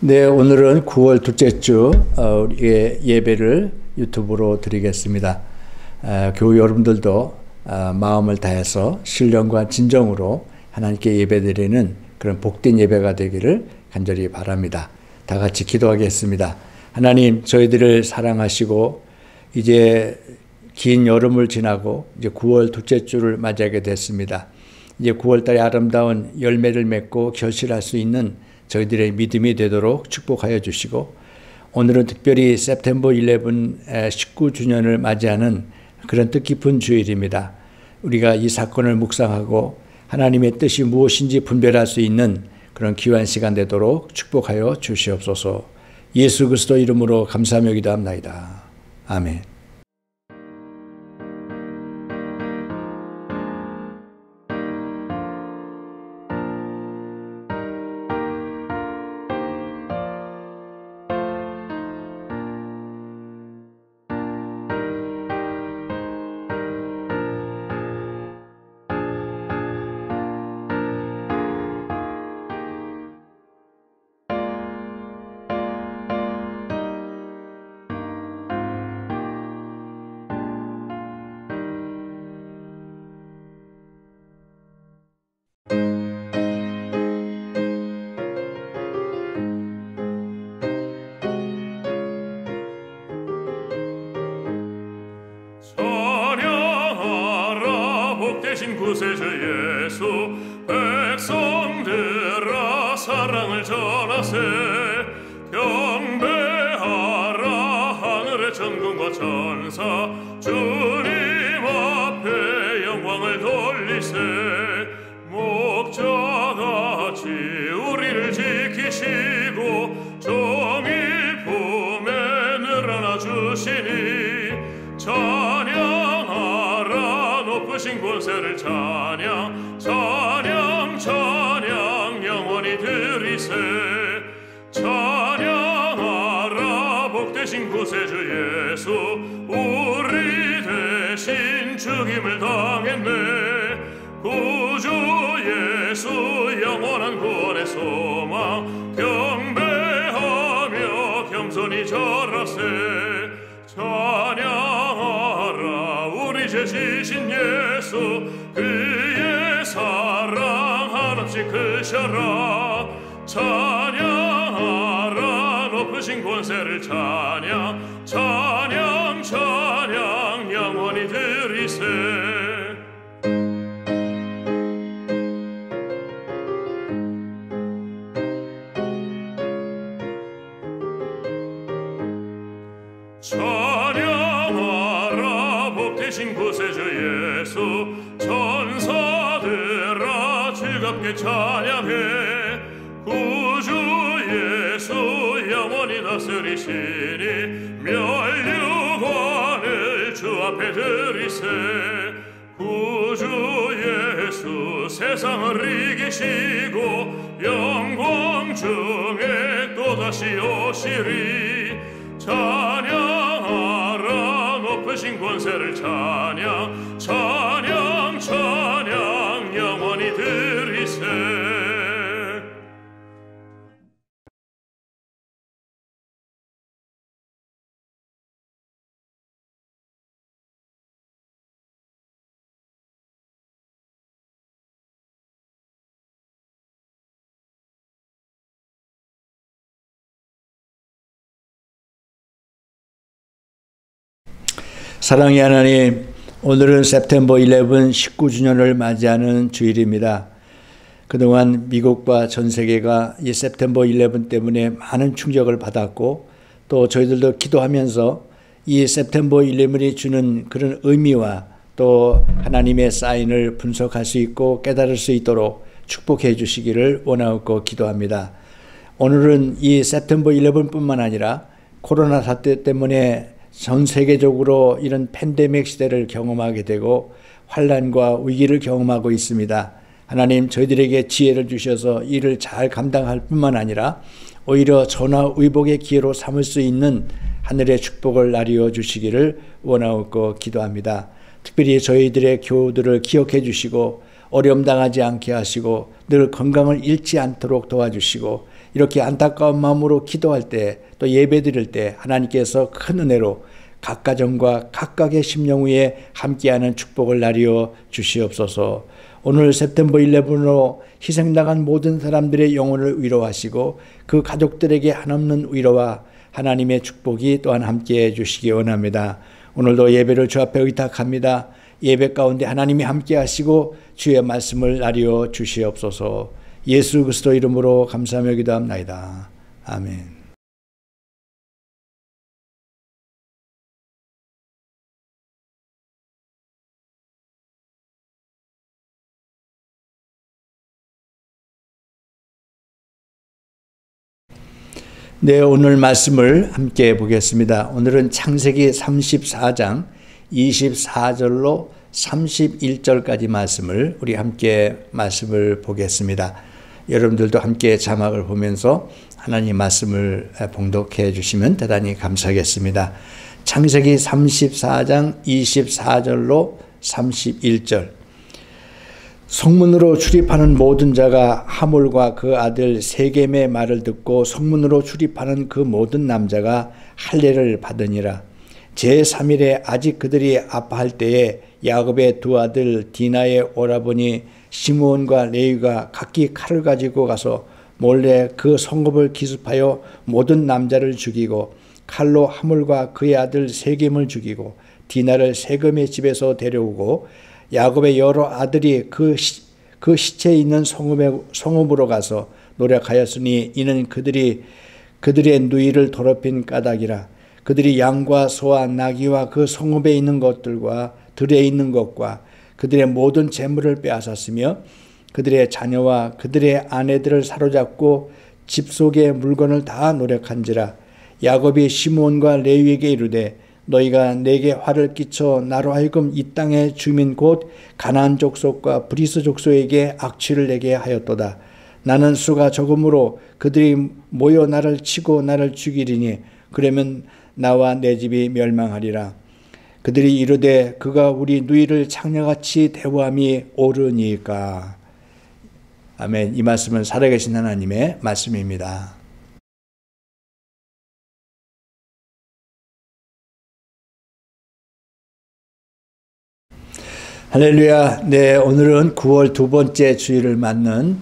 네, 오늘은 9월 둘째 주 우리의 예배를 유튜브로 드리겠습니다. 교우 여러분들도 마음을 다해서 신령과 진정으로 하나님께 예배드리는 그런 복된 예배가 되기를 간절히 바랍니다. 다 같이 기도하겠습니다. 하나님, 저희들을 사랑하시고 이제 긴 여름을 지나고 이제 9월 둘째 주를 맞이하게 됐습니다. 이제 9월 달에 아름다운 열매를 맺고 결실할 수 있는 저희들의 믿음이 되도록 축복하여 주시고, 오늘은 특별히 September 11 19주년을 맞이하는 그런 뜻깊은 주일입니다. 우리가 이 사건을 묵상하고 하나님의 뜻이 무엇인지 분별할 수 있는 그런 귀한 시간 되도록 축복하여 주시옵소서. 예수 그리스도 이름으로 감사하며 기도합나이다. 아멘. 대신 구세주 예수, 백성들아 사랑을 전하세. 경배하라 하늘의 천군과 천사, 주님 앞에 영광을 돌리세. 목자같이 우리를 지키시고 종일 품에 늘어나 주시니, 찬양하라 높으신 권세를 찬양, 찬양 찬양 영원히 드리세. 찬양하라 복되신 구세주 예수, 우리 대신 죽임을 당했네. 구주 예수 영원한 구원의 소망, 경배하며 겸손히 절하세. 찬양하라 우리 죄 지신 예수, 그의 사랑 한없이 크셔라. 찬양하라 높으신 권세를 찬양, 찬양 찬양 영원히 드리세. 찬양하라 복되신 구세주 예수, 천사들아 즐겁게 찬양해. 구주 예수 영원히 다스리시니, 멸류관을 주 앞에 드리세. 구주 예수 세상을 이기시고 영광 중에 또다시 오시리. 찬양하라 높으신 권세를 찬양, 찬양 찬양 영원히 드리세. 사랑의 하나님, 오늘은 September 11 19주년을 맞이하는 주일입니다. 그동안 미국과 전 세계가 이 September 11 때문에 많은 충격을 받았고, 또 저희들도 기도하면서 이 September 11이 주는 그런 의미와 또 하나님의 사인을 분석할 수 있고 깨달을 수 있도록 축복해 주시기를 원하고 기도합니다. 오늘은 이 September 11뿐만 아니라 코로나 사태 때문에 전 세계적으로 이런 팬데믹 시대를 경험하게 되고 환난과 위기를 경험하고 있습니다. 하나님, 저희들에게 지혜를 주셔서 이를 잘 감당할 뿐만 아니라 오히려 전화위복의 기회로 삼을 수 있는 하늘의 축복을 나뉘어 주시기를 원하고 기도합니다. 특별히 저희들의 교우들을 기억해 주시고 어려움 당하지 않게 하시고 늘 건강을 잃지 않도록 도와주시고 이렇게 안타까운 마음으로 기도할 때, 또 예배드릴 때 하나님께서 큰 은혜로 각 가정과 각각의 심령 위에 함께하는 축복을 나리어 주시옵소서. 오늘 september 11으로 희생당한 모든 사람들의 영혼을 위로하시고 그 가족들에게 한없는 위로와 하나님의 축복이 또한 함께해 주시기 원합니다. 오늘도 예배를 주 앞에 의탁합니다. 예배 가운데 하나님이 함께하시고 주의 말씀을 나리어 주시옵소서. 예수 그리스도 이름으로 감사하며 기도합나이다. 아멘. 네, 오늘 말씀을 함께 보겠습니다. 오늘은 창세기 34장 24절로 31절까지 말씀을 우리 함께 말씀을 보겠습니다. 여러분들도 함께 자막을 보면서 하나님 말씀을 봉독해 주시면 대단히 감사하겠습니다. 창세기 34장 24절로 31절. 성문으로 출입하는 모든 자가 하몰과 그 아들 세겜의 말을 듣고 성문으로 출입하는 그 모든 남자가 할례를 받으니라. 제3일에 아직 그들이 아파할 때에 야곱의 두 아들 디나의 오라버니 시므온과 레위가 각기 칼을 가지고 가서 몰래 그 성읍을 기습하여 모든 남자를 죽이고 칼로 하몰과 그의 아들 세겜을 죽이고 디나를 세겜의 집에서 데려오고 야곱의 여러 아들이 그 시체에 있는 성읍으로 가서 노력하였으니 이는 그들의 누이를 더럽힌 까닭이라. 그들이 양과 소와 나귀와 그 성읍에 있는 것들과 들에 있는 것과 그들의 모든 재물을 빼앗았으며 그들의 자녀와 그들의 아내들을 사로잡고 집 속의 물건을 다 노력한지라. 야곱이 시므온과 레위에게 이르되 너희가 내게 화를 끼쳐 나로 하여금 이 땅의 주민 곧 가나안 족속과 브리스 족속에게 악취를 내게 하였도다. 나는 수가 적음으로 그들이 모여 나를 치고 나를 죽이리니 그러면 나와 내 집이 멸망하리라. 그들이 이르되 그가 우리 누이를 창녀같이 대우함이 옳으니까. 아멘. 이 말씀은 살아계신 하나님의 말씀입니다. 할렐루야. 네, 오늘은 9월 두 번째 주일을 맞는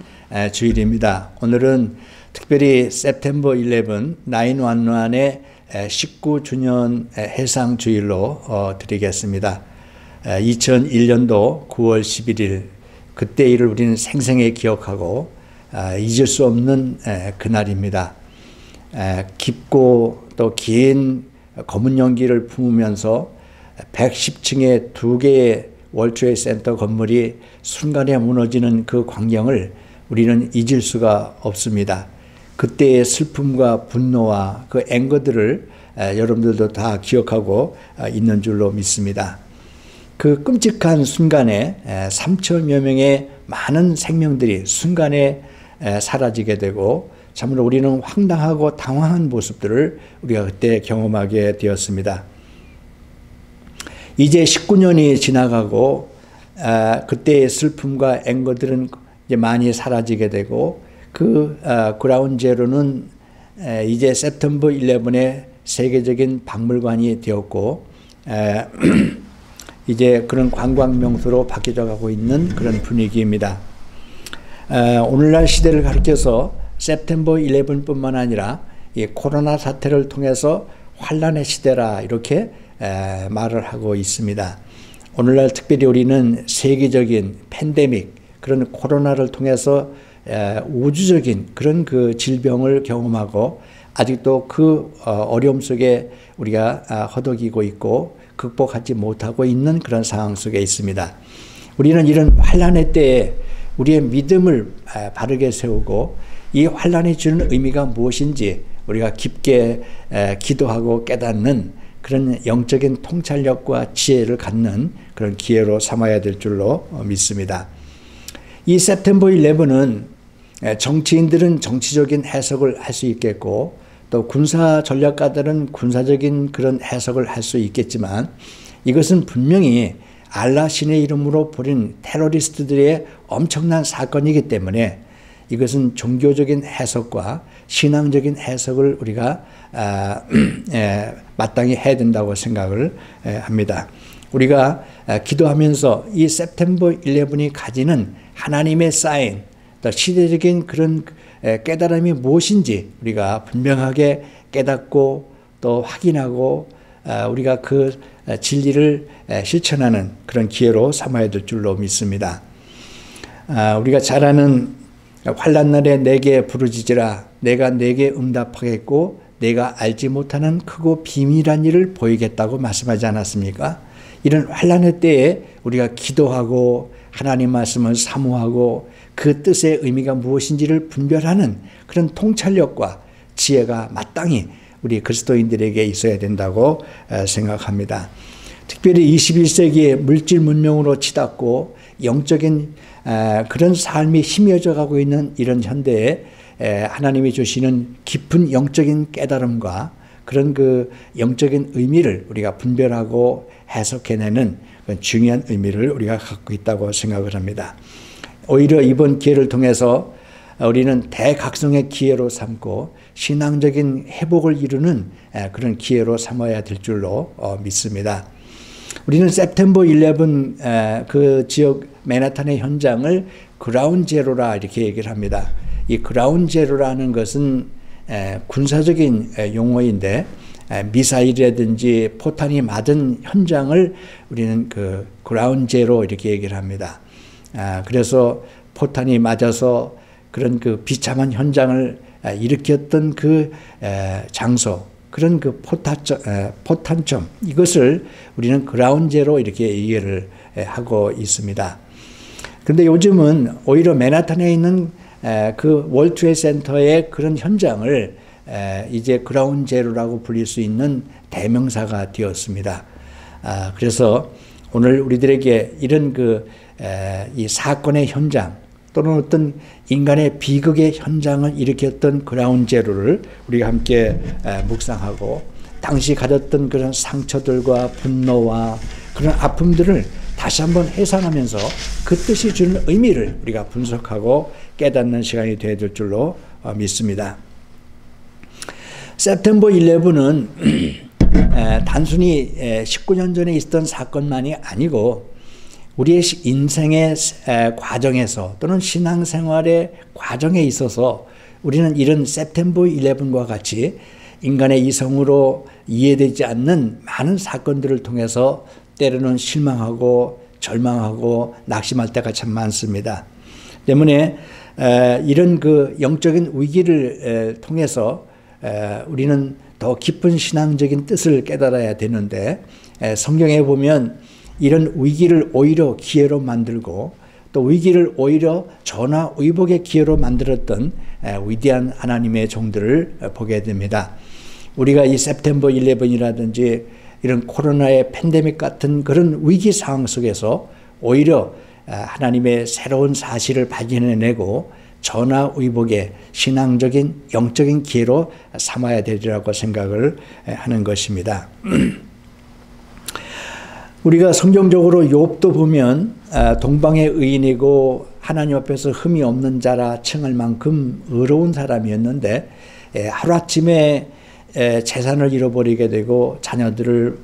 주일입니다. 오늘은 특별히 September 11, 911의 19주년 해상 주일로 드리겠습니다. 2001년도 9월 11일 그때 일을 우리는 생생히 기억하고 잊을 수 없는 그날입니다. 깊고 또 긴 검은 연기를 품으면서 110층의 두 개의 월트레이드 센터 건물이 순간에 무너지는 그 광경을 우리는 잊을 수가 없습니다. 그때의 슬픔과 분노와 그 앵거들을 여러분들도 다 기억하고 있는 줄로 믿습니다. 그 끔찍한 순간에 3천여 명의 많은 생명들이 순간에 사라지게 되고 참으로 우리는 황당하고 당황한 모습들을 우리가 그때 경험하게 되었습니다. 이제 19년이 지나가고 그때의 슬픔과 앵거들은 이제 많이 사라지게 되고 그 그라운드 제로는 이제 September 11의 세계적인 박물관이 되었고 이제 그런 관광 명소로 바뀌어 가고 있는 그런 분위기입니다. 오늘날 시대를 가리켜서 September 11뿐만 아니라 이 코로나 사태를 통해서 환란의 시대라 이렇게 말을 하고 있습니다. 오늘날 특별히 우리는 세계적인 팬데믹 그런 코로나를 통해서 우주적인 그런 그 질병을 경험하고 아직도 그 어려움 속에 우리가 허덕이고 있고 극복하지 못하고 있는 그런 상황 속에 있습니다. 우리는 이런 환란의 때에 우리의 믿음을 바르게 세우고 이 환란이 주는 의미가 무엇인지 우리가 깊게 기도하고 깨닫는 그런 영적인 통찰력과 지혜를 갖는 그런 기회로 삼아야 될 줄로 믿습니다. 이 September 11은 정치인들은 정치적인 해석을 할 수 있겠고 또 군사 전략가들은 군사적인 그런 해석을 할 수 있겠지만 이것은 분명히 알라 신의 이름으로 벌인 테러리스트들의 엄청난 사건이기 때문에 이것은 종교적인 해석과 신앙적인 해석을 우리가 마땅히 해야 된다고 생각을 합니다. 우리가 기도하면서 이 September 11이 가지는 하나님의 사인, 또 시대적인 그런 깨달음이 무엇인지 우리가 분명하게 깨닫고 또 확인하고 우리가 그 진리를 실천하는 그런 기회로 삼아야 될 줄로 믿습니다. 우리가 잘 아는 환난 날에 내게 부르짖으라 내가 내게 응답하겠고 내가 알지 못하는 크고 비밀한 일을 보이겠다고 말씀하지 않았습니까? 이런 환난의 때에 우리가 기도하고 하나님 말씀을 사모하고 그 뜻의 의미가 무엇인지를 분별하는 그런 통찰력과 지혜가 마땅히 우리 그리스도인들에게 있어야 된다고 생각합니다. 특별히 21세기에 물질 문명으로 치닫고 영적인 그런 삶이 희미해져 가고 있는 이런 현대에 하나님이 주시는 깊은 영적인 깨달음과 그런 그 영적인 의미를 우리가 분별하고 해석해내는 중요한 의미를 우리가 갖고 있다고 생각을 합니다. 오히려 이번 기회를 통해서 우리는 대각성의 기회로 삼고 신앙적인 회복을 이루는 그런 기회로 삼아야 될 줄로 믿습니다. 우리는 September 11 그 지역 맨하탄의 현장을 그라운드 제로라 이렇게 얘기를 합니다. 이 그라운드 제로라는 것은 군사적인 용어인데 미사일이라든지 포탄이 맞은 현장을 우리는 그 그라운드 제로 이렇게 얘기를 합니다. 그래서 포탄이 맞아서 그런 그 비참한 현장을 일으켰던 그 장소, 그런 그 포탄점, 이것을 우리는 그라운드 제로 이렇게 이해를 하고 있습니다. 그런데 요즘은 오히려 맨하탄에 있는 그 월드 트레이드 센터의 그런 현장을 이제 그라운드 제로라고 불릴 수 있는 대명사가 되었습니다. 그래서 오늘 우리들에게 이런 이 사건의 현장 또는 어떤 인간의 비극의 현장을 일으켰던 그라운드 제로를 우리가 함께 묵상하고 당시 가졌던 그런 상처들과 분노와 그런 아픔들을 다시 한번 회상하면서 그 뜻이 주는 의미를 우리가 분석하고 깨닫는 시간이 되어야 될 줄로 믿습니다. September 11은 단순히 19년 전에 있었던 사건만이 아니고 우리의 인생의 과정에서 또는 신앙생활의 과정에 있어서 우리는 이런 September 11과 같이 인간의 이성으로 이해되지 않는 많은 사건들을 통해서 때로는 실망하고 절망하고 낙심할 때가 참 많습니다. 때문에 이런 그 영적인 위기를 통해서 우리는 더 깊은 신앙적인 뜻을 깨달아야 되는데 성경에 보면 이런 위기를 오히려 기회로 만들고 또 위기를 오히려 전화위복의 기회로 만들었던 위대한 하나님의 종들을 보게 됩니다. 우리가 이 September 11이라든지 이런 코로나의 팬데믹 같은 그런 위기 상황 속에서 오히려 하나님의 새로운 사실을 발견해내고 전화위복의 신앙적인 영적인 기회로 삼아야 되리라고 생각을 하는 것입니다. 우리가 성경적으로 욥도 보면 동방의 의인이고 하나님 앞에서 흠이 없는 자라 칭할 만큼 의로운 사람이었는데 하루아침에 재산을 잃어버리게 되고 자녀들을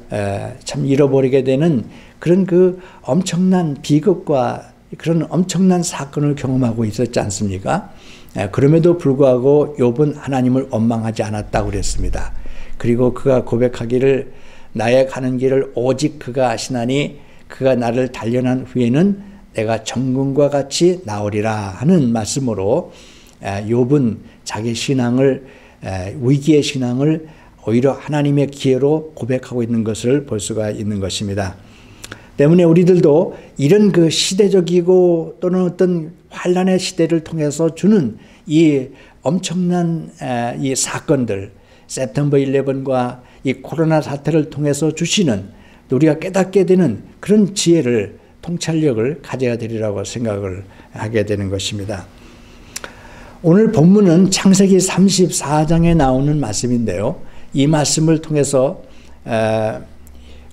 참 잃어버리게 되는 그런 그 엄청난 비극과 그런 엄청난 사건을 경험하고 있었지 않습니까? 그럼에도 불구하고 욥은 하나님을 원망하지 않았다고 그랬습니다. 그리고 그가 고백하기를 나의 가는 길을 오직 그가 아시나니 그가 나를 단련한 후에는 내가 정금과 같이 나오리라 하는 말씀으로 욥은 자기 신앙을 위기의 신앙을 오히려 하나님의 기회로 고백하고 있는 것을 볼 수가 있는 것입니다. 때문에 우리들도 이런 그 시대적이고 또는 어떤 환란의 시대를 통해서 주는 이 엄청난 이 사건들, September 11과 이 코로나 사태를 통해서 주시는 우리가 깨닫게 되는 그런 지혜를 통찰력을 가져야 되리라고 생각을 하게 되는 것입니다. 오늘 본문은 창세기 34장에 나오는 말씀인데요. 이 말씀을 통해서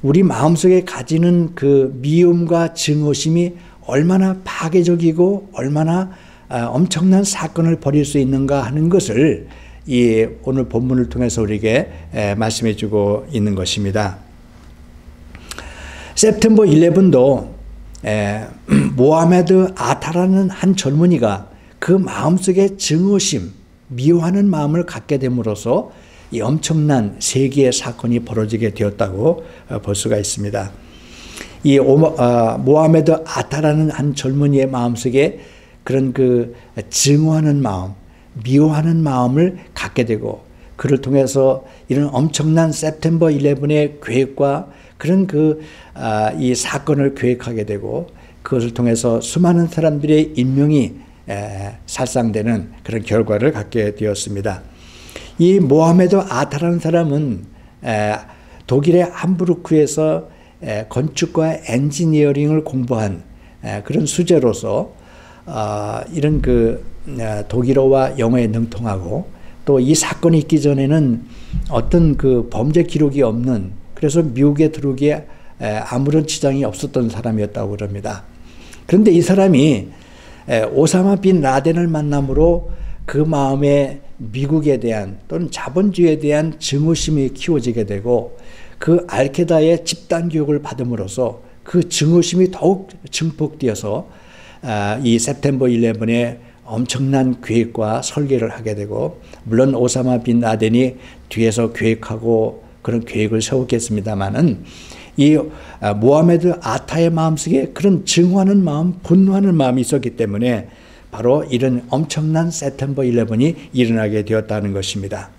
우리 마음속에 가지는 그 미움과 증오심이 얼마나 파괴적이고 얼마나 엄청난 사건을 벌일 수 있는가 하는 것을 이 오늘 본문을 통해서 우리에게 말씀해 주고 있는 것입니다. september 11도 모하메드 아타라는 한 젊은이가 그 마음속에 증오심, 미워하는 마음을 갖게 됨으로써 이 엄청난 세계의 사건이 벌어지게 되었다고 볼 수가 있습니다. 이 모하메드 아타라는 한 젊은이의 마음속에 그런 그 증오하는 마음, 미워하는 마음을 갖게 되고 그를 통해서 이런 엄청난 september 11의 계획과 그런 이 사건을 계획하게 되고 그것을 통해서 수많은 사람들의 인명이 살상되는 그런 결과를 갖게 되었습니다. 이 모하메드 아타라는 사람은 독일의 함부르크에서 건축과 엔지니어링을 공부한 그런 수재로서 이런 독일어와 영어에 능통하고 또 이 사건이 있기 전에는 어떤 그 범죄 기록이 없는 그래서 미국에 들어오기에 아무런 지장이 없었던 사람이었다고 그럽니다. 그런데 이 사람이 오사마 빈 라덴을 만남으로 그 마음에 미국에 대한 또는 자본주의에 대한 증오심이 키워지게 되고 그 알케다의 집단 교육을 받음으로써 그 증오심이 더욱 증폭되어서 이 september 11의 엄청난 계획과 설계를 하게 되고 물론 오사마 빈 라덴이 뒤에서 계획하고 그런 계획을 세웠겠습니다마는 이 모하메드 아타의 마음속에 그런 증오하는 마음, 분노하는 마음이 있었기 때문에 바로 이런 엄청난 september 11이 일어나게 되었다는 것입니다.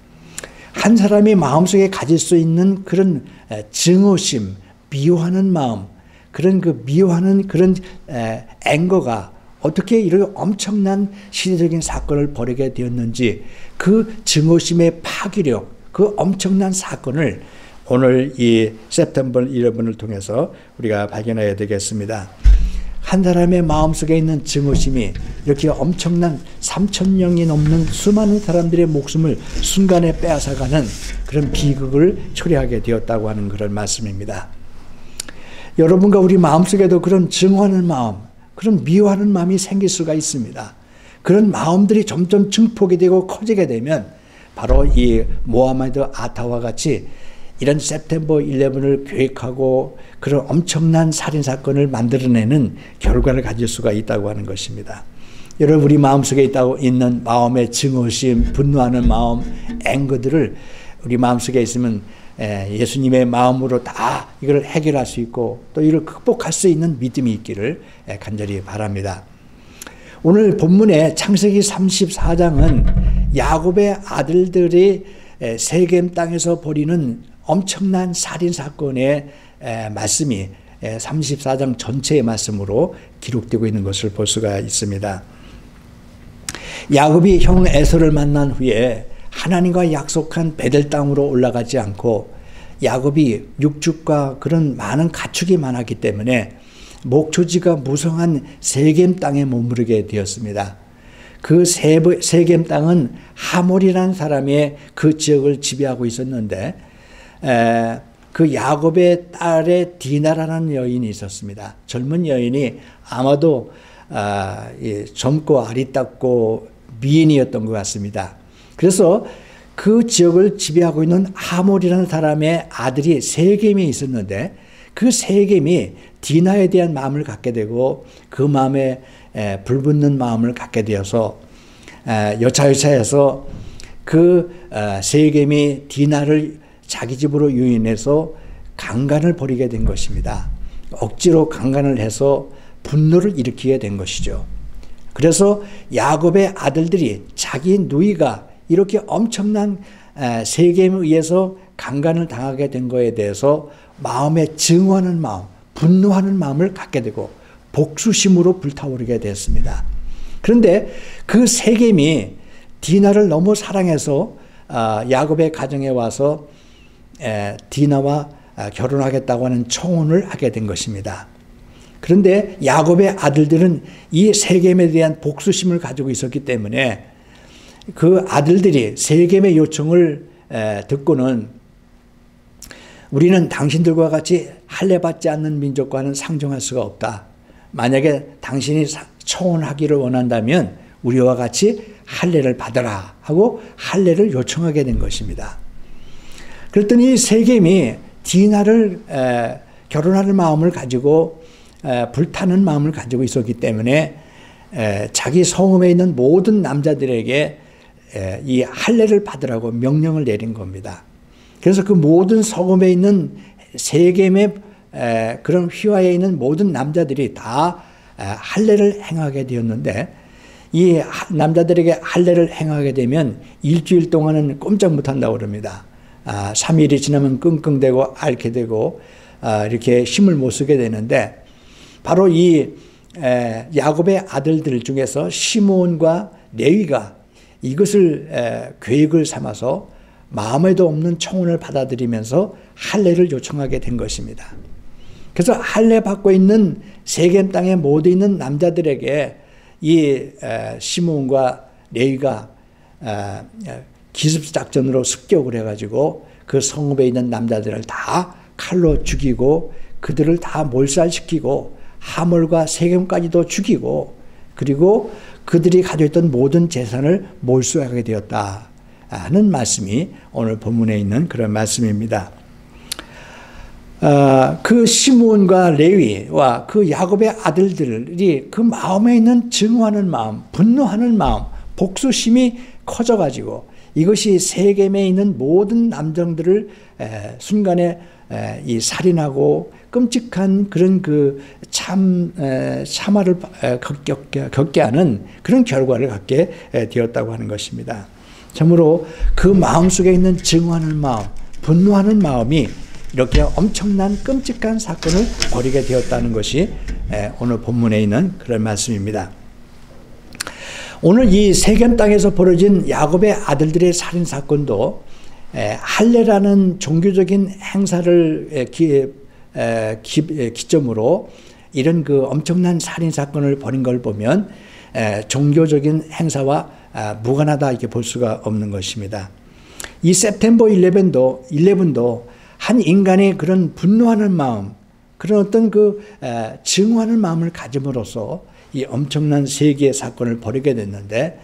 한 사람이 마음속에 가질 수 있는 그런 증오심, 미워하는 마음, 그런 그 미워하는 그런 앵거가 어떻게 이런 엄청난 시대적인 사건을 벌이게 되었는지 그 증오심의 파괴력, 그 엄청난 사건을 오늘 이 september 11을 통해서 우리가 발견해야 되겠습니다. 한 사람의 마음속에 있는 증오심이 이렇게 엄청난 3,000명이 넘는 수많은 사람들의 목숨을 순간에 빼앗아가는 그런 비극을 초래하게 되었다고 하는 그런 말씀입니다. 여러분과 우리 마음속에도 그런 증오하는 마음, 그런 미워하는 마음이 생길 수가 있습니다. 그런 마음들이 점점 증폭이 되고 커지게 되면 바로 이 모하메드 아타와 같이 이런 september 11을 계획하고 그런 엄청난 살인사건을 만들어내는 결과를 가질 수가 있다고 하는 것입니다. 여러분 우리 마음속에 있는 마음의 증오심, 분노하는 마음, 앵거들을 우리 마음속에 있으면 예수님의 마음으로 다 이걸 해결할 수 있고 또 이를 극복할 수 있는 믿음이 있기를 간절히 바랍니다. 오늘 본문의 창세기 34장은 야곱의 아들들이 세겜 땅에서 벌이는 엄청난 살인사건의 말씀이 34장 전체의 말씀으로 기록되고 있는 것을 볼 수가 있습니다. 야곱이 형 에서를 만난 후에 하나님과 약속한 베델 땅으로 올라가지 않고 야곱이 육축과 그런 많은 가축이 많았기 때문에 목초지가 무성한 세겜 땅에 머무르게 되었습니다. 그 세겜 땅은 하몰이라는 사람이 그 지역을 지배하고 있었는데 그 야곱의 딸의 디나라는 여인이 있었습니다. 젊은 여인이 아마도 젊고 아리따고 미인이었던 것 같습니다. 그래서 그 지역을 지배하고 있는 하몰이라는 사람의 아들이 세겜에 있었는데 그 세겜이 디나에 대한 마음을 갖게 되고 그 마음에 불붙는 마음을 갖게 되어서 여차여차해서 그 세겜이 디나를 자기 집으로 유인해서 강간을 벌이게 된 것입니다. 억지로 강간을 해서 분노를 일으키게 된 것이죠. 그래서 야곱의 아들들이 자기 누이가 이렇게 엄청난 세겜에 의해서 강간을 당하게 된 것에 대해서 마음에 증오하는 마음, 분노하는 마음을 갖게 되고 복수심으로 불타오르게 됐습니다. 그런데 그 세겜이 디나를 너무 사랑해서 야곱의 가정에 와서 디나와 결혼하겠다고 하는 청혼을 하게 된 것입니다. 그런데 야곱의 아들들은 이 세겜에 대한 복수심을 가지고 있었기 때문에 그 아들들이 세겜의 요청을 듣고는 우리는 당신들과 같이 할례받지 않는 민족과는 상종할 수가 없다. 만약에 당신이 청혼하기를 원한다면 우리와 같이 할례를 받아라 하고 할례를 요청하게 된 것입니다. 그랬더니 세겜이 디나를 결혼하는 마음을 가지고 불타는 마음을 가지고 있었기 때문에 자기 성읍에 있는 모든 남자들에게 이 할례를 받으라고 명령을 내린 겁니다. 그래서 그 모든 성읍에 있는 세겜의 그런 휘하에 있는 모든 남자들이 다 할례를 행하게 되었는데, 이 남자들에게 할례를 행하게 되면 일주일 동안은 꼼짝 못한다고 그럽니다. 3일이 지나면 끙끙대고 앓게 되고 이렇게 힘을 못 쓰게 되는데, 바로 이 야곱의 아들들 중에서 시므온과 레위가 이것을 계획을 삼아서 마음에도 없는 청혼을 받아들이면서 할례를 요청하게 된 것입니다. 그래서 할례 받고 있는 세겜 땅에 모두 있는 남자들에게 이 시므온과 레위가 기습작전으로 습격을 해가지고 그 성읍에 있는 남자들을 다 칼로 죽이고 그들을 다 몰살시키고 하몰과 세겜까지도 죽이고, 그리고 그들이 가지고 있던 모든 재산을 몰수하게 되었다 하는 말씀이 오늘 본문에 있는 그런 말씀입니다. 그 시므온과 레위와 그 야곱의 아들들이 그 마음에 있는 증오하는 마음, 분노하는 마음, 복수심이 커져가지고 이것이 세겜에 있는 모든 남정들을 순간에 이 살인하고 끔찍한 그런 그 참화를 겪게 하는 그런 결과를 갖게 되었다고 하는 것입니다. 참으로 그 마음속에 있는 증오하는 마음, 분노하는 마음이 이렇게 엄청난 끔찍한 사건을 벌이게 되었다는 것이 오늘 본문에 있는 그런 말씀입니다. 오늘 이 세겜 땅에서 벌어진 야곱의 아들들의 살인 사건도 할례라는 종교적인 행사를 기점으로 이런 그 엄청난 살인 사건을 벌인 걸 보면 종교적인 행사와 무관하다 이렇게 볼 수가 없는 것입니다. 이 September 11도 한 인간의 그런 분노하는 마음, 그런 어떤 그 증오하는 마음을 가짐으로써 이 엄청난 세계의 사건을 벌이게 됐는데,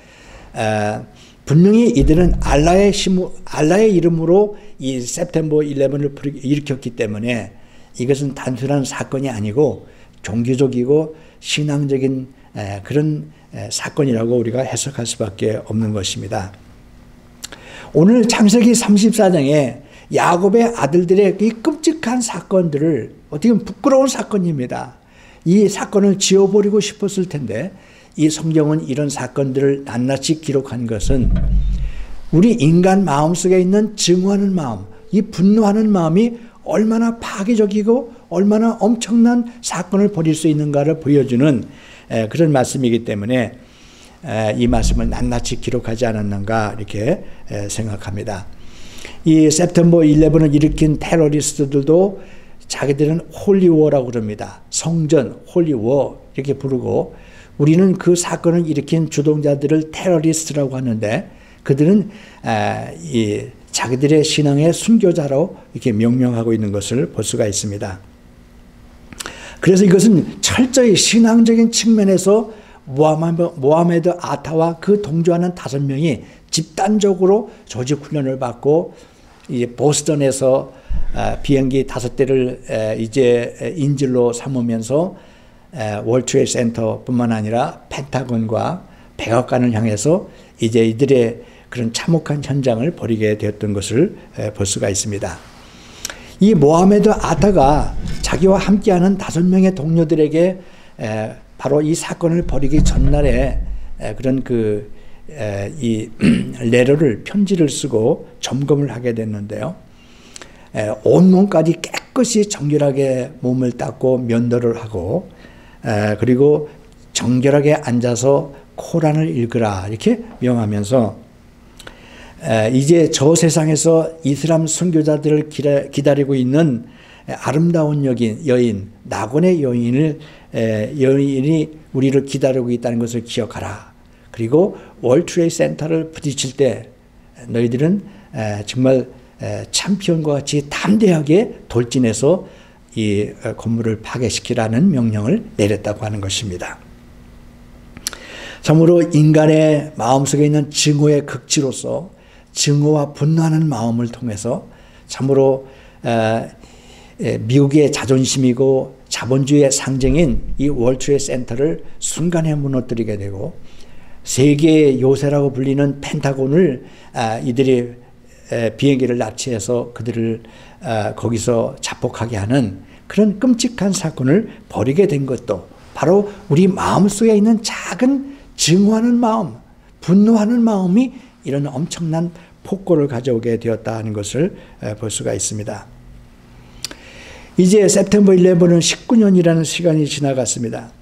분명히 이들은 알라의 이름으로 이 September 11을 일으켰기 때문에 이것은 단순한 사건이 아니고 종교적이고 신앙적인 그런 사건이라고 우리가 해석할 수밖에 없는 것입니다. 오늘 창세기 34장에 야곱의 아들들의 이 끔찍한 사건들을, 어떻게 보면 부끄러운 사건입니다. 이 사건을 지워버리고 싶었을 텐데 이 성경은 이런 사건들을 낱낱이 기록한 것은 우리 인간 마음속에 있는 증오하는 마음, 이 분노하는 마음이 얼마나 파괴적이고 얼마나 엄청난 사건을 벌일 수 있는가를 보여주는 그런 말씀이기 때문에 이 말씀을 낱낱이 기록하지 않았는가 이렇게 생각합니다. 이 September 11을 일으킨 테러리스트들도 자기들은 홀리워라고 그럽니다. 성전, 홀리워 이렇게 부르고, 우리는 그 사건을 일으킨 주동자들을 테러리스트라고 하는데 그들은 이 자기들의 신앙의 순교자로 이렇게 명명하고 있는 것을 볼 수가 있습니다. 그래서 이것은 철저히 신앙적인 측면에서 모하메드 아타와 그 동조하는 5명이 집단적으로 조직 훈련을 받고 이제 보스턴에서 비행기 5대를 이제 인질로 삼으면서 월트레이드 센터뿐만 아니라 펜타곤과 백악관을 향해서 이제 이들의 그런 참혹한 현장을 벌이게 되었던 것을 볼 수가 있습니다. 이 모하메드 아타가 자기와 함께하는 5명의 동료들에게 바로 이 사건을 벌이기 전날에 그런 이 레터를, 편지를 쓰고 점검을 하게 됐는데요. 온몸까지 깨끗이 정결하게 몸을 닦고 면도를 하고, 그리고 정결하게 앉아서 코란을 읽으라 이렇게 명하면서 이제 저 세상에서 이슬람 선교자들을 기다리고 있는 아름다운 여인, 낙원의 여인이 우리를 기다리고 있다는 것을 기억하라. 그리고 월트레이드 센터를 부딪힐 때 너희들은 정말 챔피언과 같이 담대하게 돌진해서 이 건물을 파괴시키라는 명령을 내렸다고 하는 것입니다. 참으로 인간의 마음속에 있는 증오의 극치로서 증오와 분노하는 마음을 통해서 참으로 미국의 자존심이고 자본주의의 상징인 이 월트레이드 센터를 순간에 무너뜨리게 되고 세계의 요새라고 불리는 펜타곤을 이들이 비행기를 납치해서 그들을 거기서 자폭하게 하는 그런 끔찍한 사건을 벌이게 된 것도 바로 우리 마음속에 있는 작은 증오하는 마음, 분노하는 마음이 이런 엄청난 폭거를 가져오게 되었다는 것을 볼 수가 있습니다. 이제 September 11은 19년이라는 시간이 지나갔습니다.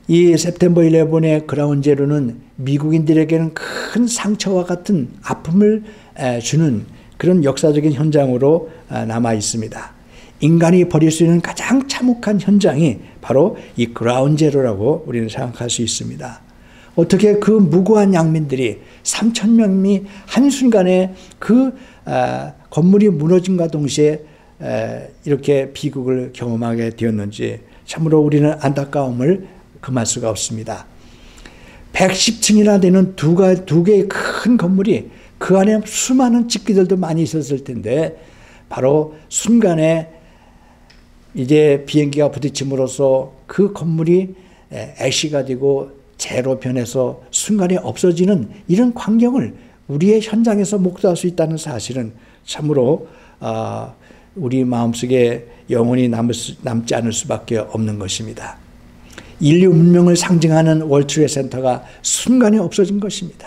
이 September 11의 그라운드 제로는 미국인들에게는 큰 상처와 같은 아픔을 주는 그런 역사적인 현장으로 남아 있습니다. 인간이 벌일 수 있는 가장 참혹한 현장이 바로 이 그라운드 제로라고 우리는 생각할 수 있습니다. 어떻게 그 무고한 양민들이 3,000명이 한순간에 그 건물이 무너짐과 동시에 이렇게 비극을 경험하게 되었는지 참으로 우리는 안타까움을 금할 수가 없습니다. 110층이나 되는 두 개의 큰 건물이 그 안에 수많은 집기들도 많이 있었을 텐데 바로 순간에 이제 비행기가 부딪힘으로써 그 건물이 애쉬가 되고 재로 변해서 순간에 없어지는 이런 광경을 우리의 현장에서 목도할 수 있다는 사실은 참으로 우리 마음속에 영원히 남지 않을 수밖에 없는 것입니다. 인류 문명을 상징하는 월트레이드 센터가 순간에 없어진 것입니다.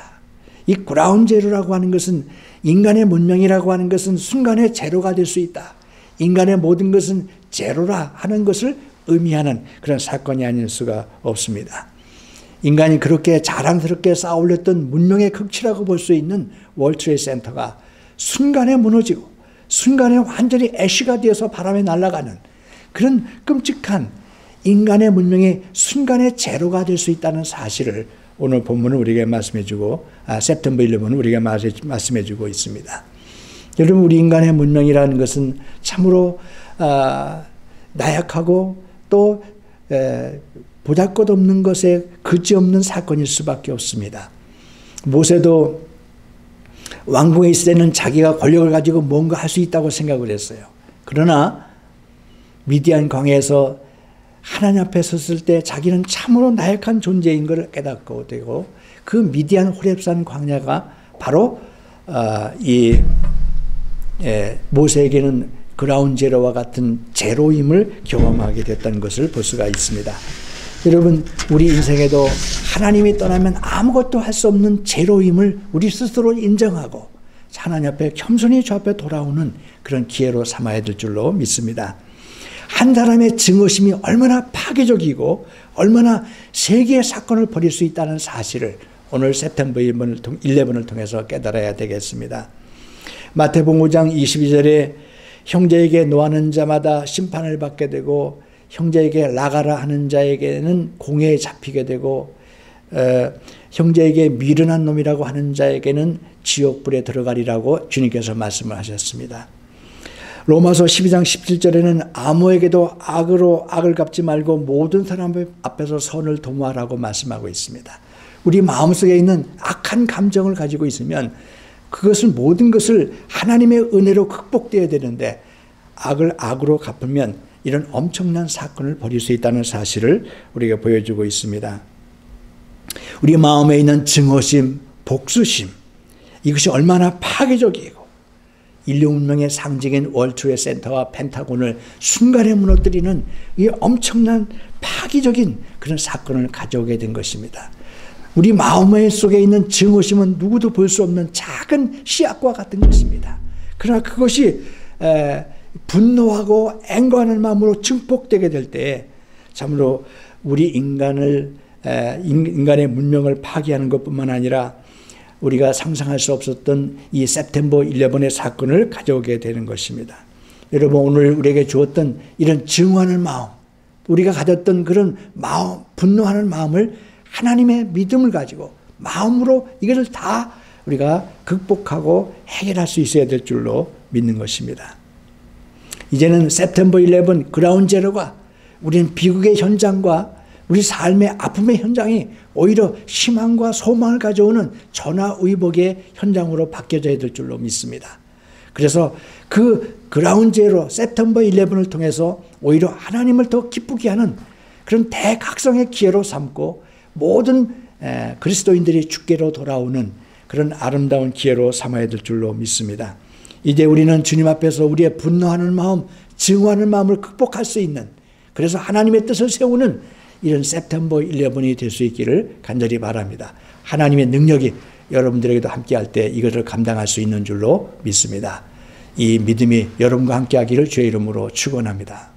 이 그라운드 제로라고 하는 것은 인간의 문명이라고 하는 것은 순간에 제로가 될 수 있다. 인간의 모든 것은 제로라 하는 것을 의미하는 그런 사건이 아닐 수가 없습니다. 인간이 그렇게 자랑스럽게 쌓아올렸던 문명의 극치라고 볼 수 있는 월트레이드 센터가 순간에 무너지고 순간에 완전히 애쉬가 되어서 바람에 날아가는 그런 끔찍한 인간의 문명이 순간에 제로가 될 수 있다는 사실을 오늘 본문은 우리에게 말씀해주고 September 11은 우리에게 말씀해주고 있습니다. 여러분, 우리 인간의 문명이라는 것은 참으로 나약하고 또 보잘것없는 것에 그지없는 사건일 수밖에 없습니다. 모세도 왕궁에 있을 때는 자기가 권력을 가지고 뭔가 할 수 있다고 생각을 했어요. 그러나 미디안 광야에서 하나님 앞에 섰을 때 자기는 참으로 나약한 존재인 것을 깨닫고 되고 그 미디안 호렙산 광야가 바로 모세에게는 그라운드 제로와 같은 제로임을 경험하게 됐다는 것을 볼 수가 있습니다. 여러분, 우리 인생에도 하나님이 떠나면 아무것도 할 수 없는 제로임을 우리 스스로 인정하고 하나님 앞에 겸손히 주 앞에 돌아오는 그런 기회로 삼아야 될 줄로 믿습니다. 한 사람의 증오심이 얼마나 파괴적이고 얼마나 세계의 사건을 벌일 수 있다는 사실을 오늘 September 11을 통해서 깨달아야 되겠습니다. 마태복음 5장 22절에 형제에게 노하는 자마다 심판을 받게 되고 형제에게 나가라 하는 자에게는 공회에 잡히게 되고 형제에게 미련한 놈이라고 하는 자에게는 지옥불에 들어가리라고 주님께서 말씀을 하셨습니다. 로마서 12장 17절에는 아무에게도 악으로 악을 갚지 말고 모든 사람 앞에서 선을 도모하라고 말씀하고 있습니다. 우리 마음속에 있는 악한 감정을 가지고 있으면 그것은 모든 것을 하나님의 은혜로 극복되어야 되는데 악을 악으로 갚으면 이런 엄청난 사건을 벌일 수 있다는 사실을 우리가 보여주고 있습니다. 우리 마음에 있는 증오심, 복수심, 이것이 얼마나 파괴적이고 인류 문명의 상징인 월트레이드 센터와 펜타곤을 순간에 무너뜨리는 이 엄청난 파괴적인 그런 사건을 가져오게 된 것입니다. 우리 마음 속에 있는 증오심은 누구도 볼 수 없는 작은 씨앗과 같은 것입니다. 그러나 그것이 분노하고 앵거하는 마음으로 증폭되게 될 때 참으로 우리 인간의 문명을 파괴하는 것뿐만 아니라 우리가 상상할 수 없었던 이 September 11의 사건을 가져오게 되는 것입니다. 여러분, 오늘 우리에게 주었던 이런 증오하는 마음, 우리가 가졌던 그런 마음, 분노하는 마음을 하나님의 믿음을 가지고 마음으로 이것을 다 우리가 극복하고 해결할 수 있어야 될 줄로 믿는 것입니다. 이제는 September 11 그라운드 제로가 우리는 비극의 현장과 우리 삶의 아픔의 현장이 오히려 희망과 소망을 가져오는 전화위복의 현장으로 바뀌어져야 될 줄로 믿습니다. 그래서 그 그라운드 제로 september 11을 통해서 오히려 하나님을 더 기쁘게 하는 그런 대각성의 기회로 삼고 모든 그리스도인들이 주께로 돌아오는 그런 아름다운 기회로 삼아야 될 줄로 믿습니다. 이제 우리는 주님 앞에서 우리의 분노하는 마음, 증오하는 마음을 극복할 수 있는, 그래서 하나님의 뜻을 세우는 이런 september 11이 될 수 있기를 간절히 바랍니다. 하나님의 능력이 여러분들에게도 함께할 때 이것을 감당할 수 있는 줄로 믿습니다. 이 믿음이 여러분과 함께하기를 주의 이름으로 축원합니다.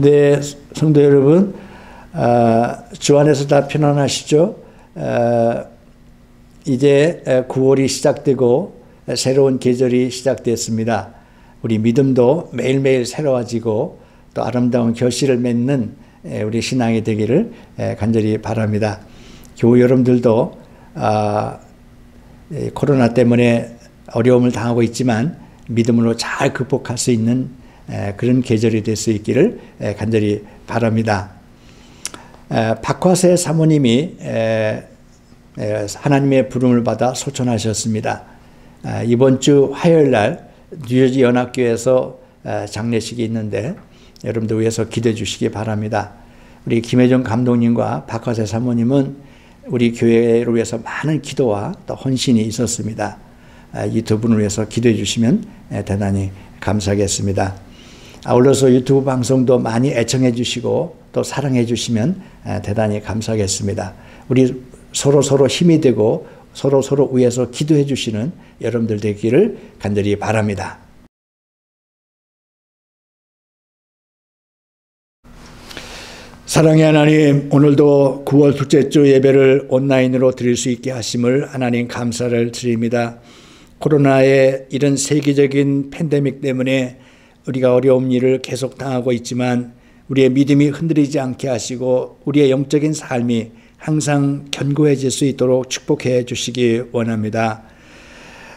네, 성도 여러분, 주 안에서 다 편안하시죠? 이제 9월이 시작되고 새로운 계절이 시작됐습니다. 우리 믿음도 매일매일 새로워지고 또 아름다운 결실을 맺는 우리 신앙이 되기를 간절히 바랍니다. 교우 여러분들도 코로나 때문에 어려움을 당하고 있지만 믿음으로 잘 극복할 수 있는 그런 계절이 될 수 있기를 간절히 바랍니다. 박화세 사모님이 하나님의 부름을 받아 소천하셨습니다. 이번 주 화요일 날 뉴저지 연합교회에서 장례식이 있는데 여러분들 위해서 기도해 주시기 바랍니다. 우리 김혜정 감독님과 박화세 사모님은 우리 교회를 위해서 많은 기도와 또 헌신이 있었습니다. 이 두 분을 위해서 기도해 주시면 대단히 감사하겠습니다. 아울러서 유튜브 방송도 많이 애청해 주시고 또 사랑해 주시면 대단히 감사하겠습니다. 우리 서로 힘이 되고 서로 위해서 기도해 주시는 여러분들 되기를 간절히 바랍니다. 사랑의 하나님, 오늘도 9월 둘째 주 예배를 온라인으로 드릴 수 있게 하심을 하나님 감사를 드립니다. 코로나의 이런 세계적인 팬데믹 때문에 우리가 어려운 일을 계속 당하고 있지만 우리의 믿음이 흔들리지 않게 하시고 우리의 영적인 삶이 항상 견고해질 수 있도록 축복해 주시기 원합니다.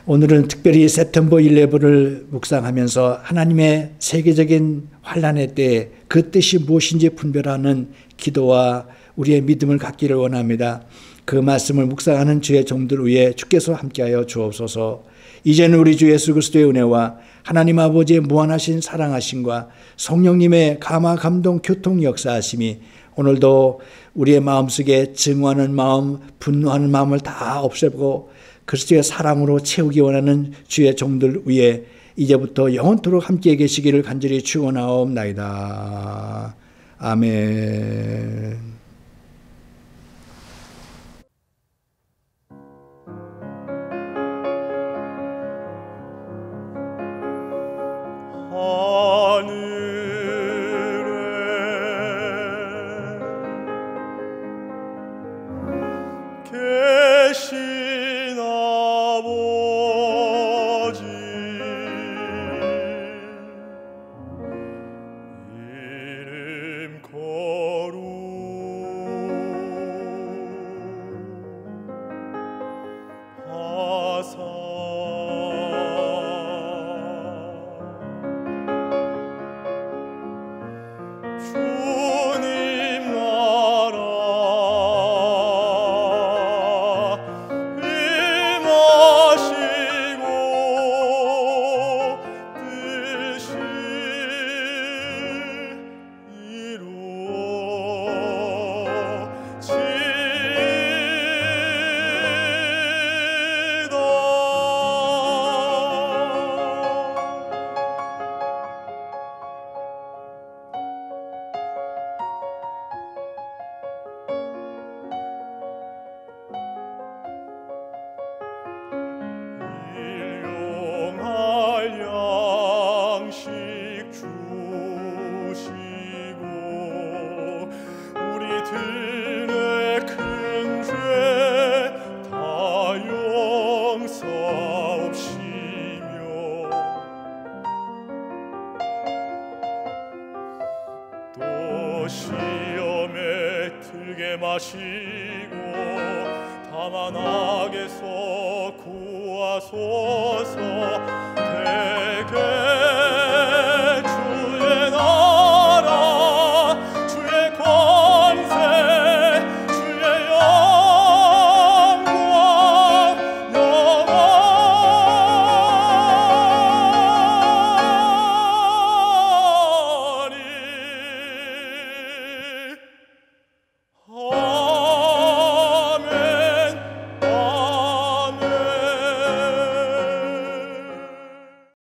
오늘은 특별히 September 11을 묵상하면서 하나님의 세계적인 환난의 때에 그 뜻이 무엇인지 분별하는 기도와 우리의 믿음을 갖기를 원합니다. 그 말씀을 묵상하는 주의 종들 위에 주께서 함께하여 주옵소서. 이제는 우리 주 예수 그리스도의 은혜와 하나님 아버지의 무한하신 사랑하심과 성령님의 감화 감동 교통 역사하심이 오늘도 우리의 마음속에 증오하는 마음, 분노하는 마음을 다 없애고 그리스도의 사랑으로 채우기 원하는 주의 종들 위에 이제부터 영원토록 함께 계시기를 간절히 축원하옵나이다. 아멘. 시험에 들게 마시고 다만 악에서 구하소서.